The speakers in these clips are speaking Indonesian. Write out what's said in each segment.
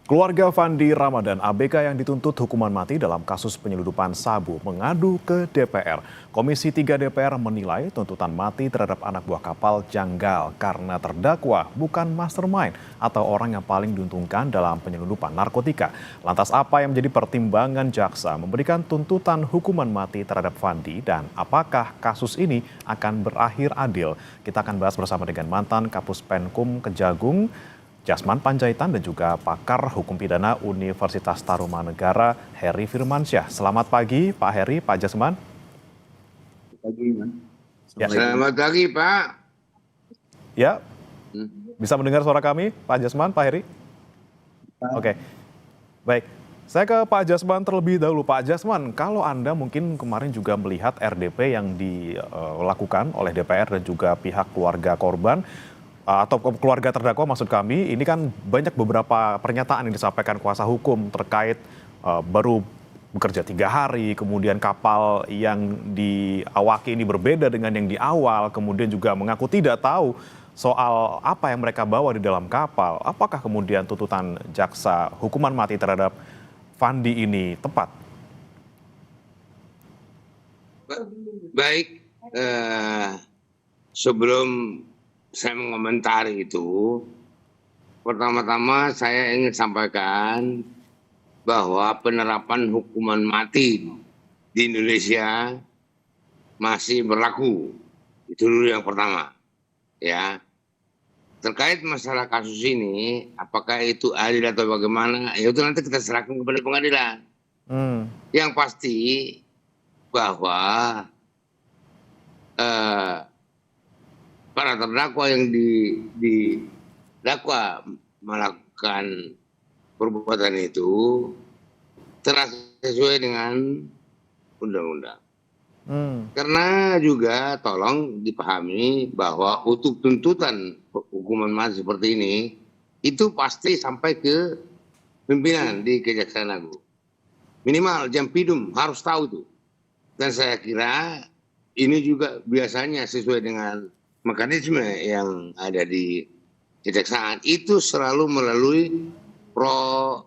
Keluarga Fandi Ramadan ABK yang dituntut hukuman mati dalam kasus penyeludupan sabu mengadu ke DPR. Komisi 3 DPR menilai tuntutan mati terhadap anak buah kapal janggal karena terdakwa bukan mastermind atau orang yang paling diuntungkan dalam penyelundupan narkotika. Lantas apa yang menjadi pertimbangan jaksa memberikan tuntutan hukuman mati terhadap Fandi dan apakah kasus ini akan berakhir adil? Kita akan bahas bersama dengan mantan Kapus Penkum Kejagung, Jasman Panjaitan, dan juga pakar hukum pidana Universitas Tarumanegara, Heri Firmansyah. Selamat pagi Pak Heri, Pak Jasman. Pagi, Mas. Ya. Selamat pagi, Pak. Ya, bisa mendengar suara kami, Pak Jasman, Pak Heri? Oke, baik. Saya ke Pak Jasman terlebih dahulu. Pak Jasman, kalau Anda mungkin kemarin juga melihat RDP yang dilakukan oleh DPR dan juga pihak keluarga korban, atau keluarga terdakwa maksud kami, ini kan banyak beberapa pernyataan yang disampaikan kuasa hukum terkait baru bekerja 3 hari, kemudian kapal yang diawaki ini berbeda dengan yang di awal, kemudian juga mengaku tidak tahu soal apa yang mereka bawa di dalam kapal. Apakah kemudian tuntutan jaksa hukuman mati terhadap Fandi ini tepat? Baik, sebelum saya mengomentari itu, pertama-tama saya ingin sampaikan bahwa penerapan hukuman mati di Indonesia masih berlaku. Itu dulu yang pertama. Ya. Terkait masalah kasus ini, apakah itu adil atau bagaimana, ya itu nanti kita serahkan kepada pengadilan. Yang pasti bahwa para terdakwa yang didakwa melakukan perbuatan itu telah sesuai dengan undang-undang. Karena juga tolong dipahami bahwa untuk tuntutan hukuman mati seperti ini itu pasti sampai ke pimpinan di Kejaksaan Agung. Minimal Jampidum harus tahu itu. Dan saya kira ini juga biasanya sesuai dengan mekanisme yang ada di kejaksaan itu selalu melalui proses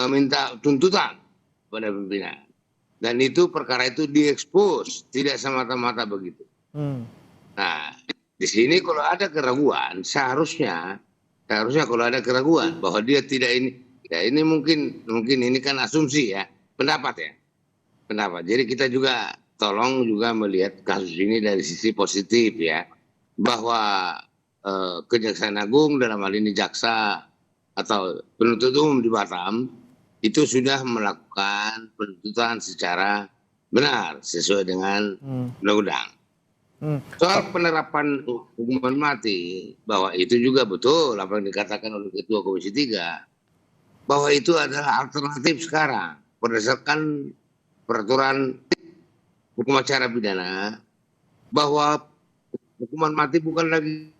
minta tuntutan pada pimpinan, dan itu perkara itu diekspos, tidak semata-mata begitu. Nah, di sini kalau ada keraguan, seharusnya kalau ada keraguan bahwa dia tidak ini, ya ini mungkin ini kan asumsi ya. Pendapat. Jadi kita juga tolong juga melihat kasus ini dari sisi positif ya, bahwa Kejaksaan Agung dalam hal ini jaksa atau penuntut umum di Batam itu sudah melakukan penuntutan secara benar sesuai dengan undang-undang. Soal penerapan hukuman mati, bahwa itu juga betul apa yang dikatakan oleh Ketua Komisi 3, bahwa itu adalah alternatif sekarang. Berdasarkan peraturan hukum acara pidana, bahwa hukuman mati bukan lagi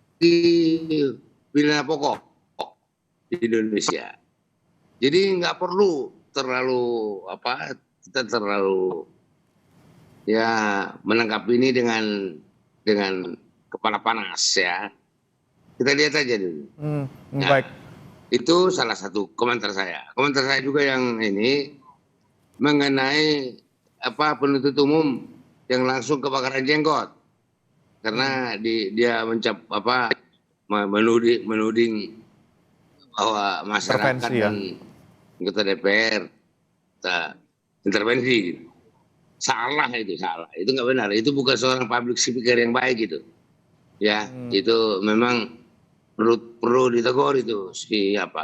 pidana pokok di Indonesia. Jadi nggak perlu kita terlalu ya menangkap ini dengan kepala panas ya. Kita lihat aja dulu. Baik. Itu salah satu komentar saya. Komentar saya juga yang ini mengenai penuntut umum yang langsung kebakaran jenggot karena dia menuding bahwa masyarakat dan anggota DPR intervensi. Salah, itu nggak benar, itu bukan seorang public speaker yang baik gitu ya. Itu memang perlu ditegur itu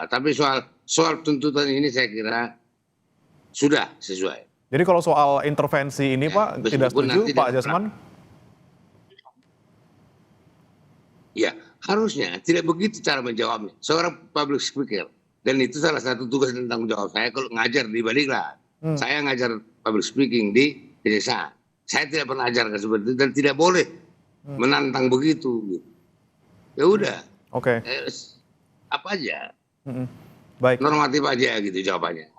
tapi soal tuntutan ini saya kira sudah sesuai. Jadi kalau soal intervensi ini Pak, tidak setuju Pak Jasman? Ya, harusnya tidak begitu cara menjawabnya. Seorang public speaker, dan itu salah satu tugas dan tanggung jawab saya kalau ngajar di Baliklah. Saya ngajar public speaking di desa. Saya tidak pernah ajarkan seperti itu dan tidak boleh menantang begitu. Ya udah. Oke. Apa aja. Baik. Normatif aja gitu jawabannya.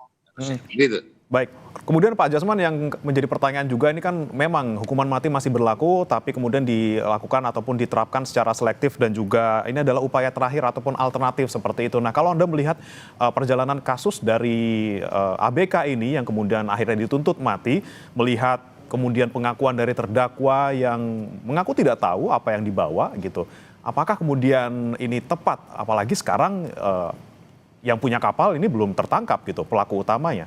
Gitu. Baik, kemudian Pak Jasman yang menjadi pertanyaan juga ini kan memang hukuman mati masih berlaku tapi kemudian dilakukan ataupun diterapkan secara selektif dan juga ini adalah upaya terakhir ataupun alternatif seperti itu. Nah kalau Anda melihat perjalanan kasus dari ABK ini yang kemudian akhirnya dituntut mati, melihat kemudian pengakuan dari terdakwa yang mengaku tidak tahu apa yang dibawa gitu, apakah kemudian ini tepat apalagi sekarang yang punya kapal ini belum tertangkap gitu pelaku utamanya?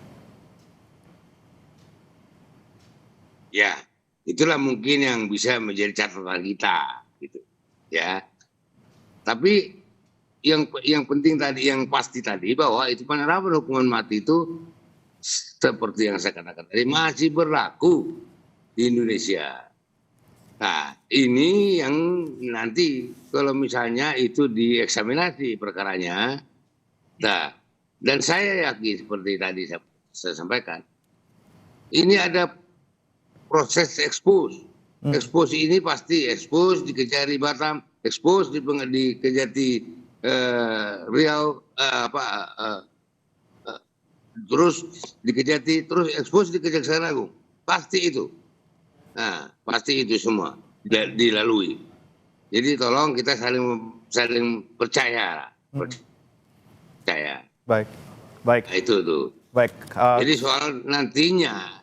Ya, itulah mungkin yang bisa menjadi catatan kita, gitu. Ya, tapi yang penting tadi, yang pasti tadi bahwa itu penerapan hukuman mati itu seperti yang saya katakan tadi masih berlaku di Indonesia. Nah, ini yang nanti kalau misalnya itu dieksaminasi perkaranya, nah, dan saya yakin seperti tadi saya sampaikan, ini ada proses ekspos. Ekspos ini pasti ekspos di Kejari Batam, ekspos di Kejati Riau, terus di Kejati, terus ekspos di Kejaksaan Agung. Pasti itu. Nah, pasti itu semua dilalui. Jadi tolong kita saling percaya. Percaya. Baik, baik. Nah, itu tuh. Baik. Jadi soal nantinya,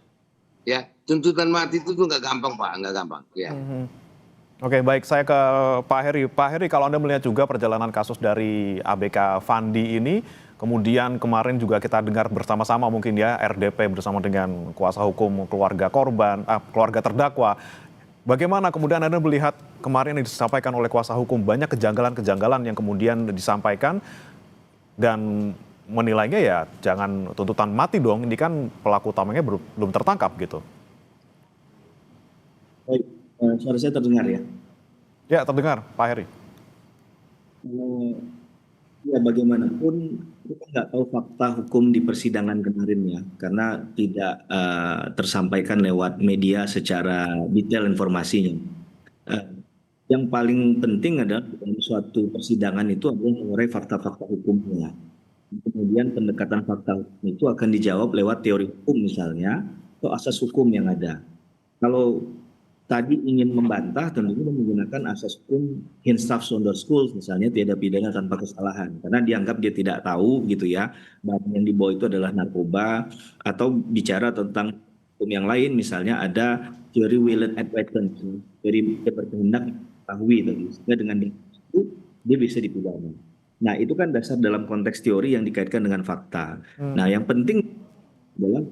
ya tuntutan mati itu tuh nggak gampang Pak, nggak gampang. Ya. Oke, baik. Saya ke Pak Heri. Pak Heri, kalau Anda melihat juga perjalanan kasus dari ABK Fandi ini, kemudian kemarin juga kita dengar bersama-sama mungkin ya RDP bersama dengan kuasa hukum keluarga korban, keluarga terdakwa. Bagaimana kemudian Anda melihat kemarin yang disampaikan oleh kuasa hukum banyak kejanggalan-kejanggalan yang kemudian disampaikan dan menilainya ya jangan tuntutan mati dong, ini kan pelaku utamanya belum tertangkap gitu. Baik, suara saya terdengar ya? Ya, terdengar Pak Heri. Ya bagaimanapun kita nggak tahu fakta hukum di persidangan kemarin ya, karena tidak tersampaikan lewat media secara detail informasinya. Yang paling penting adalah dalam suatu persidangan itu adalah mengurai fakta-fakta hukumnya. Kemudian pendekatan fakta hukum itu akan dijawab lewat teori hukum misalnya, atau asas hukum yang ada. Kalau tadi ingin membantah tentunya menggunakan asas hukum Hinstaf Sonderschuld misalnya tidak pidana tanpa kesalahan karena dianggap dia tidak tahu gitu ya barang yang dibawa itu adalah narkoba, atau bicara tentang hukum yang lain misalnya ada teori will and advertence, teori dia berkehendak mengetahui tadi sehingga dengan itu dia bisa dipidana. Nah itu kan dasar dalam konteks teori yang dikaitkan dengan fakta. Nah yang penting adalah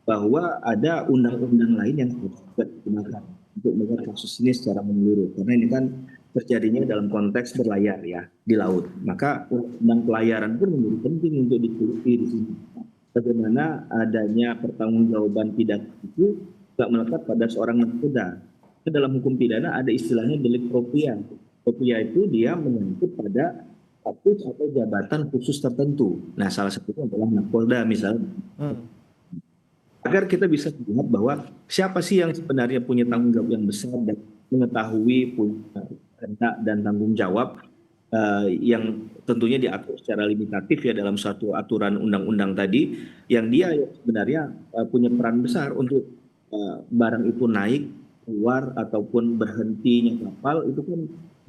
bahwa ada undang-undang lain yang harus digunakan untuk melihat kasus ini secara menyeluruh. Karena ini kan terjadinya dalam konteks berlayar ya di laut. Maka undang pelayaran pun menjadi penting untuk diteliti di sini. Bagaimana adanya pertanggungjawaban pidana itu tidak melekat pada seorang nakoda. Dalam hukum pidana ada istilahnya delik propria. Propria itu dia menyangkut pada status atau jabatan khusus tertentu. Nah salah satunya adalah nakoda misalnya. Agar kita bisa melihat bahwa siapa sih yang sebenarnya punya tanggung jawab yang besar dan mengetahui punya kehendak dan tanggung jawab yang tentunya diatur secara limitatif ya dalam suatu aturan undang-undang tadi, yang dia sebenarnya punya peran besar untuk barang itu naik, keluar ataupun berhentinya kapal, itu kan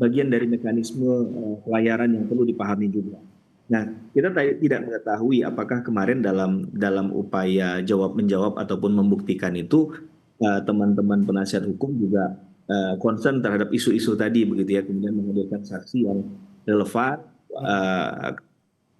bagian dari mekanisme pelayaran yang perlu dipahami juga. Nah, kita tidak mengetahui apakah kemarin dalam upaya jawab-menjawab ataupun membuktikan itu teman-teman penasihat hukum juga concern terhadap isu-isu tadi begitu ya, kemudian menghadirkan saksi yang relevan.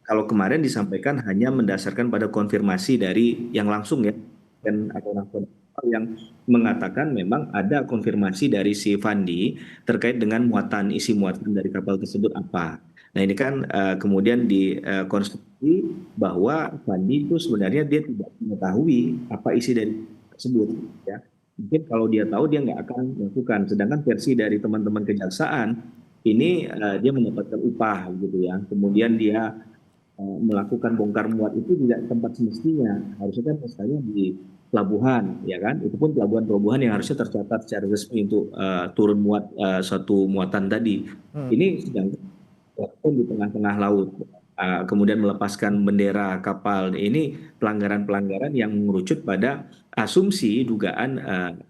Kalau kemarin disampaikan hanya mendasarkan pada konfirmasi dari yang langsung ya, dan atau yang mengatakan memang ada konfirmasi dari si Fandi terkait dengan isi muatan dari kapal tersebut apa. Nah ini kan kemudian dikonstruksi bahwa Fandi itu sebenarnya dia tidak mengetahui apa isi dari tersebut. Ya. Mungkin kalau dia tahu dia nggak akan melakukan. Sedangkan versi dari teman-teman kejaksaan ini dia mendapatkan upah gitu ya. Kemudian dia melakukan bongkar muat itu tidak tempat semestinya. Harusnya kan misalnya di pelabuhan, ya kan? Itu pun pelabuhan yang harusnya tercatat secara resmi untuk turun muat suatu muatan tadi. Ini sedang di tengah-tengah laut. kemudian melepaskan bendera kapal. Ini pelanggaran-pelanggaran yang mengerucut pada asumsi dugaan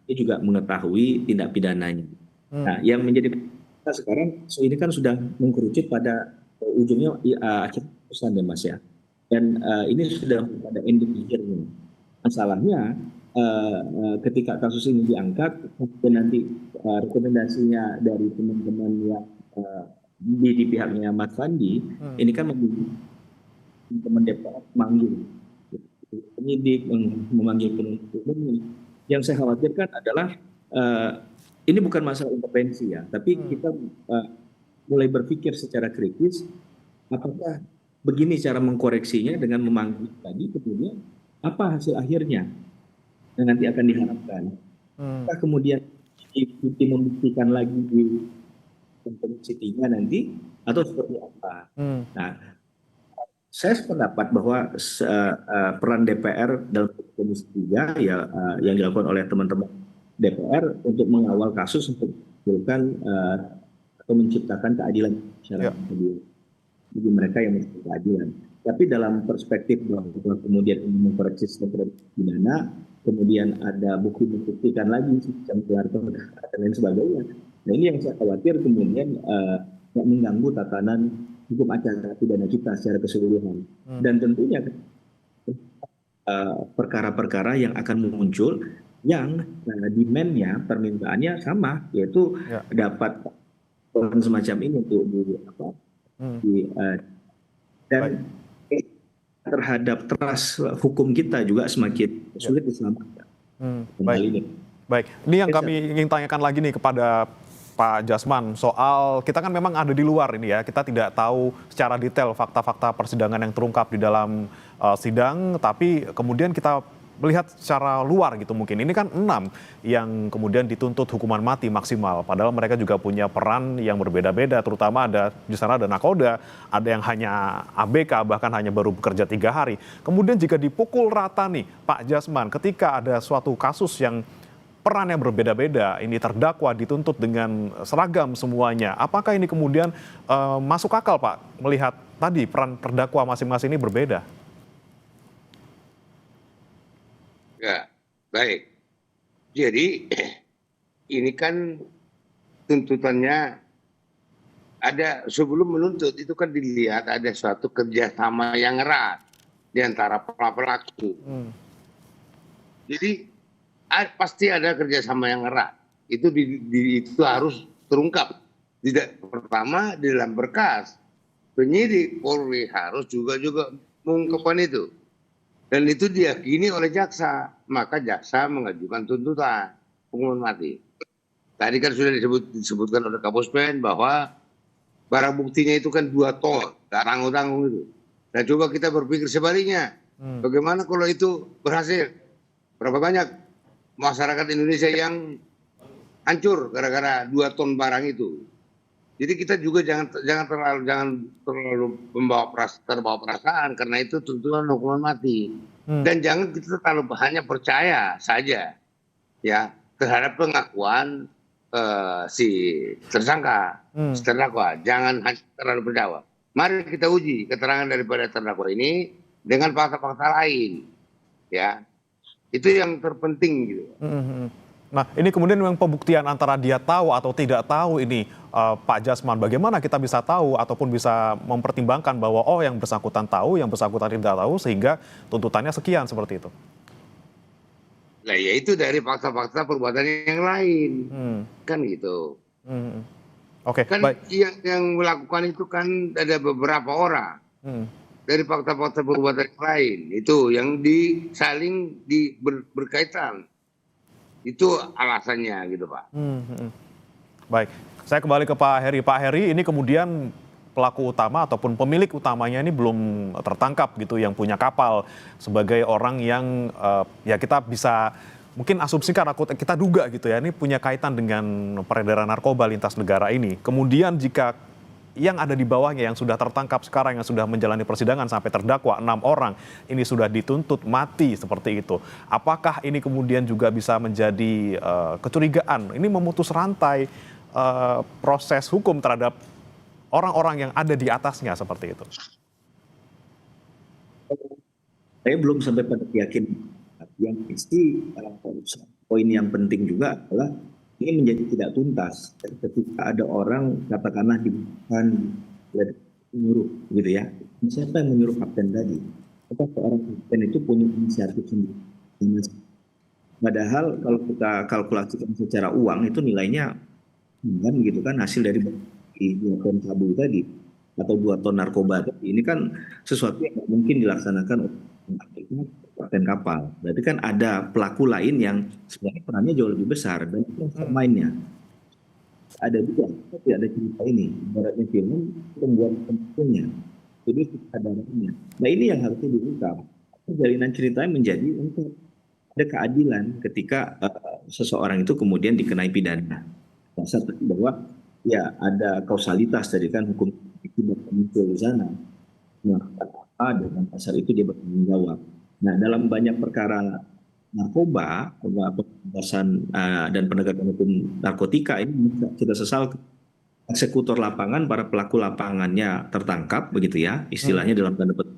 dia juga mengetahui tindak pidananya. Nah, yang menjadi kita sekarang ini kan sudah mengkerucut pada ujungnya acara putusan ya Mas ya. Dan ini sudah pada ending akhirnya. Masalahnya ketika kasus ini diangkat dan nanti rekomendasinya dari teman-teman yang di pihaknya Mas Sandi, ini kan teman DPR memanggil penyidik, memanggil penuntut umum. Yang saya khawatirkan adalah ini bukan masalah intervensi ya, tapi kita mulai berpikir secara kritis, apakah begini cara mengkoreksinya dengan memanggil tadi, kemudian apa hasil akhirnya yang nanti akan diharapkan. Apakah kemudian diikuti membuktikan lagi di Komisi 3 nanti atau seperti apa? Nah, saya sependapat bahwa peran DPR dalam Komisi 3 ya yang dilakukan oleh teman-teman DPR untuk mengawal kasus untuk menghasilkan atau menciptakan keadilan secara bagi mereka yang mencari keadilan. Tapi dalam perspektif bahwa kemudian ini mengkoreksi sistem pidana, kemudian ada bukti kan lagi sistem gelar perkara dan lain sebagainya. Nah ini yang saya khawatir kemudian mengganggu tatanan hukum acara pidana kita secara keseluruhan. Dan tentunya perkara-perkara yang akan muncul yang demand-nya, permintaannya sama, yaitu dapat semacam ini untuk dan terhadap trust hukum kita juga semakin sulit diselamatkan. Baik, ini yang kami ingin tanyakan lagi nih kepada Pak Jasman, soal kita kan memang ada di luar ini ya, kita tidak tahu secara detail fakta-fakta persidangan yang terungkap di dalam sidang, tapi kemudian kita melihat secara luar gitu mungkin. Ini kan 6 yang kemudian dituntut hukuman mati maksimal, padahal mereka juga punya peran yang berbeda-beda, terutama ada di sana ada nakoda, ada yang hanya ABK, bahkan hanya baru bekerja 3 hari. Kemudian jika dipukul rata nih Pak Jasman, ketika ada suatu kasus yang peran yang berbeda-beda, ini terdakwa dituntut dengan seragam semuanya. Apakah ini kemudian masuk akal Pak, melihat tadi peran terdakwa masing-masing ini berbeda? Ya, baik. Jadi ini kan tuntutannya ada sebelum menuntut itu kan dilihat ada suatu kerjasama yang erat di antara pelaku. Jadi pasti ada kerjasama yang erat. Itu itu harus terungkap. Tidak pertama di dalam berkas penyidik Polri harus juga mengungkapkan itu. Dan itu diyakini oleh jaksa, maka jaksa mengajukan tuntutan hukuman mati. Tadi kan sudah disebutkan oleh Kapuspen bahwa barang buktinya itu kan 2 ton, gak tanggung-tanggung itu. Dan coba kita berpikir sebaliknya, bagaimana kalau itu berhasil? Berapa banyak masyarakat Indonesia yang hancur gara-gara 2 ton barang itu? Jadi kita juga jangan terlalu terbawa perasaan karena itu tuntutan hukuman mati. Dan jangan kita terlalu hanya percaya saja ya terhadap pengakuan si tersangka, terdakwa. Jangan terlalu percaya. Mari kita uji keterangan daripada terdakwa ini dengan fakta-fakta lain. Ya. Itu yang terpenting gitu. Nah, ini kemudian memang pembuktian antara dia tahu atau tidak tahu ini, Pak Jasman. Bagaimana kita bisa tahu ataupun bisa mempertimbangkan bahwa yang bersangkutan tahu, yang bersangkutan tidak tahu, sehingga tuntutannya sekian seperti itu? Nah, ya itu dari fakta-fakta perbuatan yang lain, kan gitu. Oke, kan baik. Yang melakukan itu kan ada beberapa orang. Dari fakta-fakta perbuatan yang lain, itu yang saling berkaitan. Itu alasannya gitu Pak. Baik, saya kembali ke Pak Heri. Pak Heri, ini kemudian pelaku utama ataupun pemilik utamanya ini belum tertangkap gitu, yang punya kapal sebagai orang yang ya kita bisa mungkin asumsikan, kita duga gitu ya, ini punya kaitan dengan peredaran narkoba lintas negara ini. Kemudian jika yang ada di bawahnya yang sudah tertangkap sekarang, yang sudah menjalani persidangan sampai terdakwa 6 orang, ini sudah dituntut mati seperti itu. Apakah ini kemudian juga bisa menjadi kecurigaan? Ini memutus rantai proses hukum terhadap orang-orang yang ada di atasnya seperti itu. saya belum sampai pada keyakinan. Yang pasti poin yang penting juga adalah ini menjadi tidak tuntas ketika ada orang katakanlah dibutuhkan menyuruh gitu ya. Siapa yang menyuruh kapten tadi? Apa seorang kapten itu punya inisiatif sendiri? Padahal kalau kita kalkulasikan secara uang itu nilainya kan gitu kan, hasil dari 2 ton sabu tadi atau 2 ton narkoba tadi, ini kan sesuatu yang nggak mungkin dilaksanakan oleh kapten kapal. Berarti kan ada pelaku lain yang sebenarnya perannya jauh lebih besar dan itu yang pemainnya. Ada juga, tapi ada cerita ini, ibaratnya film, pembuat pentingnya, jadi sutradaranya. Nah ini yang harusnya diungkap. Jalinan ceritanya menjadi untuk ada keadilan ketika seseorang itu kemudian dikenai pidana. Dasar tadi bahwa ya ada kausalitas tadi kan, hukum itu muncul di sana. Melakukan apa dengan dasar itu dia bertanggung jawab. Nah dalam banyak perkara narkoba, pemberantasan dan penegakan hukum narkotika ini kita sesal eksekutor lapangan, para pelaku lapangannya tertangkap begitu ya, istilahnya dalam tanda petik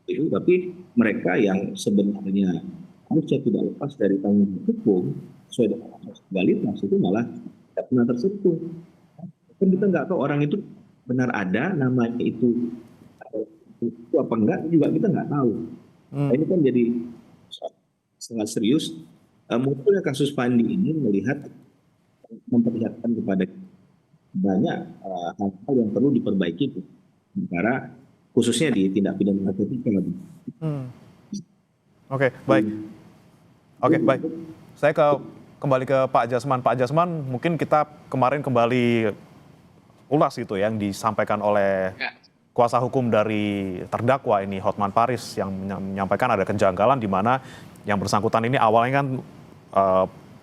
itu, tapi mereka yang sebenarnya harusnya tidak lepas dari tanggung jawab hukum sesuai dengan asas legalitas itu malah tidak pernah tersentuh. Kan kita nggak tahu orang itu benar ada namanya itu apa enggak juga kita nggak tahu. Nah, ini kan jadi sangat serius. Munculnya kasus Pandi ini memperlihatkan kepada banyak hal-hal yang perlu diperbaiki di negara, khususnya di tindak pidana narkotika. Oke, baik. Saya kembali ke Pak Jasman. Pak Jasman, mungkin kita kemarin kembali ulas itu yang disampaikan oleh kuasa hukum dari terdakwa ini, Hotman Paris, yang menyampaikan ada kejanggalan di mana yang bersangkutan ini awalnya kan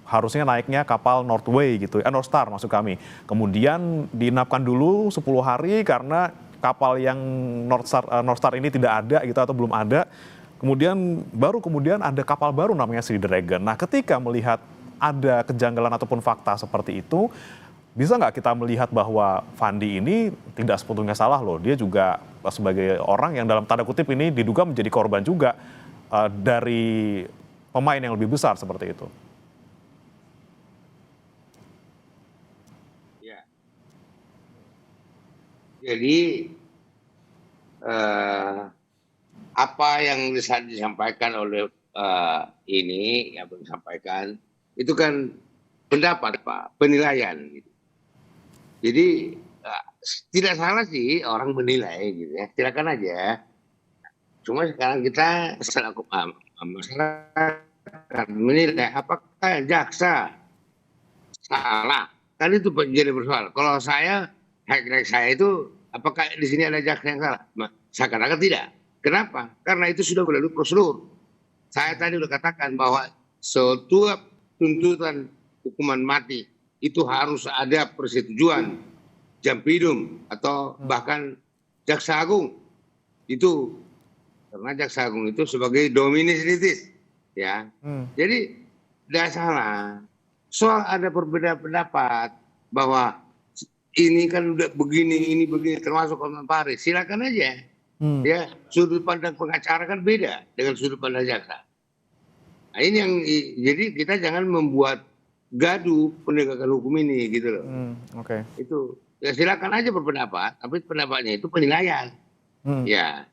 harusnya naiknya kapal Northway gitu, North Star maksud kami. Kemudian diinapkan dulu 10 hari karena kapal yang North Star ini tidak ada gitu atau belum ada. Kemudian ada kapal baru namanya Sea Dragon. Nah, ketika melihat ada kejanggalan ataupun fakta seperti itu, bisa nggak kita melihat bahwa Fandi ini tidak sebetulnya salah loh. Dia juga sebagai orang yang dalam tanda kutip ini diduga menjadi korban juga dari pemain yang lebih besar seperti itu. Ya. Jadi apa yang disampaikan oleh ini yang disampaikan itu kan pendapat Pak, penilaian. Gitu. Jadi tidak salah sih orang menilai gitu ya, silakan aja. Cuma sekarang kita selaku masyarakat menilai apakah jaksa salah, kan itu jadi persoalan. Kalau saya itu apakah di sini ada jaksa yang salah? Saya katakan tidak. Kenapa? Karena itu sudah melalui prosedur. Saya tadi sudah katakan bahwa setiap tuntutan hukuman mati itu harus ada persetujuan Jampidum atau bahkan Jaksa Agung. Itu karena Jaksa Agung itu sebagai dominis litis, ya. Jadi tidak salah. Soal ada perbedaan pendapat bahwa ini kan udah begini, ini begini, termasuk Hotman Paris, silakan aja. Ya, sudut pandang pengacara kan beda dengan sudut pandang jaksa. Nah, ini yang jadi kita jangan membuat gaduh penegakan hukum ini gitu loh. Itu ya silakan aja berpendapat, tapi pendapatnya itu penilaian. Ya,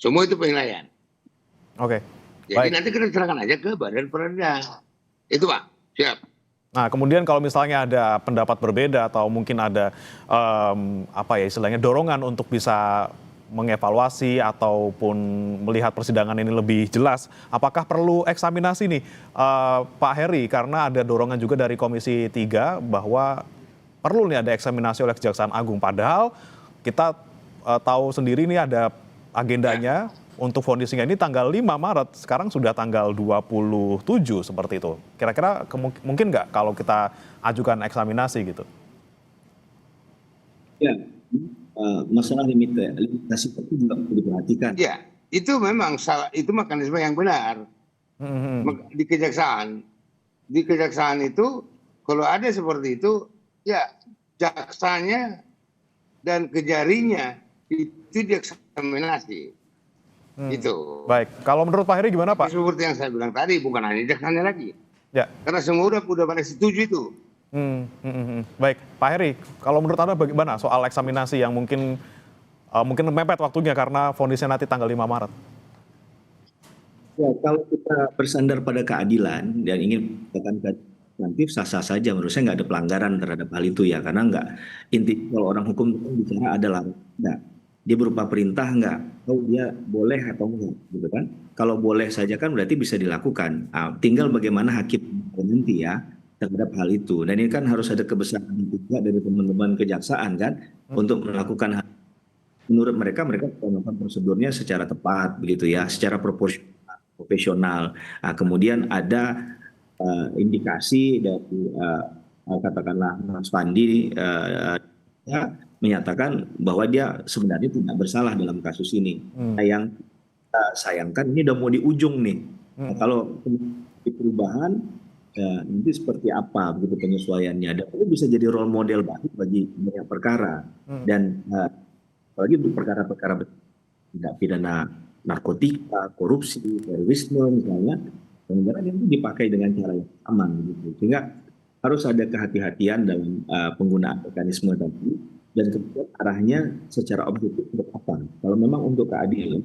semua itu penilaian. Jadi baik. Nanti kita serahkan aja ke Badan Peradilan. Itu Pak, siap. Nah, kemudian kalau misalnya ada pendapat berbeda atau mungkin ada istilahnya dorongan untuk bisa mengevaluasi ataupun melihat persidangan ini lebih jelas, apakah perlu eksaminasi nih Pak Heri? Karena ada dorongan juga dari Komisi 3 bahwa perlu nih ada eksaminasi oleh Kejaksaan Agung. Padahal kita tahu sendiri nih ada agendanya untuk vonisnya ini tanggal 5 Maret, sekarang sudah tanggal 27 seperti itu. Kira-kira mungkin nggak kalau kita ajukan eksaminasi gitu? Ya. Masalah limitasi itu juga perlu diperhatikan. Ya, itu memang salah, itu mekanisme yang benar. Di kejaksaan itu kalau ada seperti itu, ya jaksanya dan kejarinya itu dieksaminasi. Itu. Baik, kalau menurut Pak Heri gimana Pak? Seperti yang saya bilang tadi, bukan hanya jaksanya lagi. Ya. Karena semua udah pada setuju itu. Baik, Pak Heri, kalau menurut Anda bagaimana soal eksaminasi yang mungkin mepet waktunya karena vonisnya nanti tanggal 5 Maret? Ya, kalau kita bersandar pada keadilan dan ingin mendapatkan substantif, sah-sah saja. Menurut saya nggak ada pelanggaran terhadap hal itu ya, karena nggak inti kalau orang hukum itu kan bicara adalah nggak dia berupa perintah nggak, atau dia boleh atau enggak, gitu kan? Kalau boleh saja kan berarti bisa dilakukan. Tinggal bagaimana hakim nanti ya terhadap hal itu. Dan ini kan harus ada kebesaran juga dari teman-teman kejaksaan kan untuk melakukan hal. Menurut mereka melakukan prosedurnya secara tepat begitu ya, secara proporsional, profesional. Kemudian ada indikasi dari katakanlah Mas Fandi ya, menyatakan bahwa dia sebenarnya tidak bersalah dalam kasus ini. Yang kita sayangkan ini udah mau di ujung nih. Kalau di perubahan nanti seperti apa begitu penyesuaiannya. Dan itu bisa jadi role model baru bagi banyak perkara. Dan apalagi untuk perkara-perkara tindak pidana narkotika, korupsi, terorisme misalnya, kemudian itu dipakai dengan cara yang aman gitu. Sehingga harus ada kehati-hatian dalam penggunaan mekanisme tadi, dan kemudian arahnya secara objektif untuk apa. Kalau memang untuk keadilan,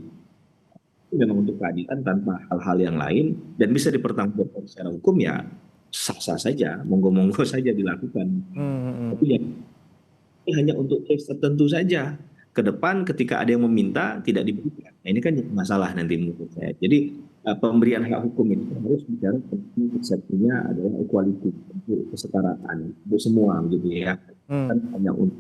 itu memang untuk keadilan tanpa hal-hal yang lain dan bisa dipertanggungjawabkan secara hukum ya sah-sah saja, monggo-monggo saja dilakukan. Tapi ya ini hanya untuk case tertentu saja. Ke depan ketika ada yang meminta tidak diberikan. Nah, ini kan masalah nanti menurut saya. Jadi pemberian hak hukum itu harus bicara tentang konsepnya adalah equality, kesetaraan untuk semua gitu ya. Kan hanya untuk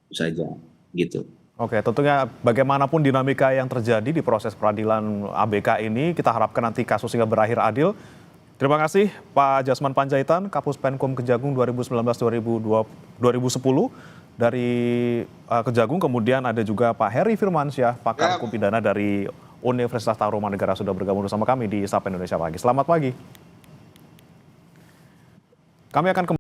saja gitu. Oke, tentunya bagaimanapun dinamika yang terjadi di proses peradilan ABK ini, kita harapkan nanti kasusnya berakhir adil. Terima kasih Pak Jasman Panjaitan, Kapus Penkum Kejagung 2019-2010 dari Kejagung. Kemudian ada juga Pak Heri Firmansyah, pakar hukum pidana dari Universitas Tarumanegara sudah bergabung bersama kami di Sapa Indonesia Pagi. Selamat pagi. Kami akan